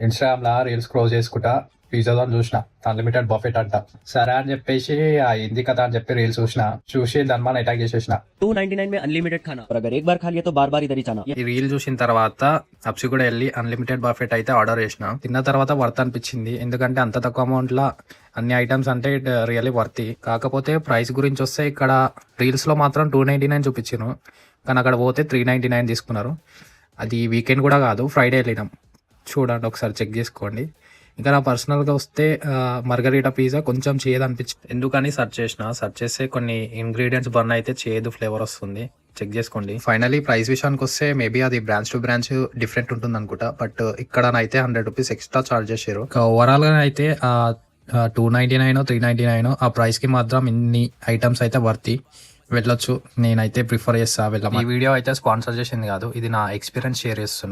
Instagram లా reels scroll చేసుకుంటా pizza చూసిన unlimited buffet అంట. సరే అని చెప్పేసి ఆ హిందీ కథ అని చెప్పి రీల్స్ చూసి దాని మన అటాక్ చేసేసిన. 299 में अनलिमिटेड खाना और अगर एक बार खा लिया तो बार बार इधर ही जाना. ఈ రీల్ చూసిన తర్వాత అప్సి కూడా వెళ్ళి అన్లిమిటెడ్ బఫెట్ అయితే ఆర్డర్ చేసిన. తిన్న తర్వాత వర్త్ అనిపించింది, ఎందుకంటే అంత తక్కువ అమౌంట్ లా అన్ని ఐటమ్స్ అంటే ఇట్ రియల్లీ వర్తి. కాకపోతే ప్రైస్ గురించి వస్తే ఇక్కడ రీల్స్ లో మాత్రం 299 చూపించాను, కానీ అక్కడ పోతే 399 తీసుకున్నారు. అది వీకెండ్ కూడా కాదు, ఫ్రైడే వెళ్ళినాం. చూడండి ఒకసారి చెక్ చేసుకోండి. ఇంకా నా పర్సనల్గా వస్తే మార్గరీటా పిజ్జా కొంచెం చేదు అనిపించింది. ఎందుకని సెర్చ్ చేస్తే కొన్ని ఇంగ్రీడియంట్స్ బర్న్ అయితే చేదు ఫ్లేవర్ వస్తుంది, చెక్ చేసుకోండి. ఫైనలీ ప్రైస్ విషయానికి వస్తే మేబీ అది బ్రాంచ్ టు బ్రాంచ్ డిఫరెంట్ ఉంటుంది అనుకుంటా, బట్ ఇక్కడ అయితే 100 రూపీస్ ఎక్స్ట్రా చార్జ్ చేశారు. ఓవరాల్ గా అయితే 299 399 ఆ ప్రైస్ కి మాత్రం ఇన్ని ఐటమ్స్ అయితే వర్తి, వెళ్ళొచ్చు. నేనైతే ప్రిఫర్ చేస్తా వెళ్ళాం. ఈ వీడియో అయితే స్పాన్సర్ చేసింది కాదు, ఇది నా ఎక్స్పీరియన్స్ షేర్ చేస్తున్నా.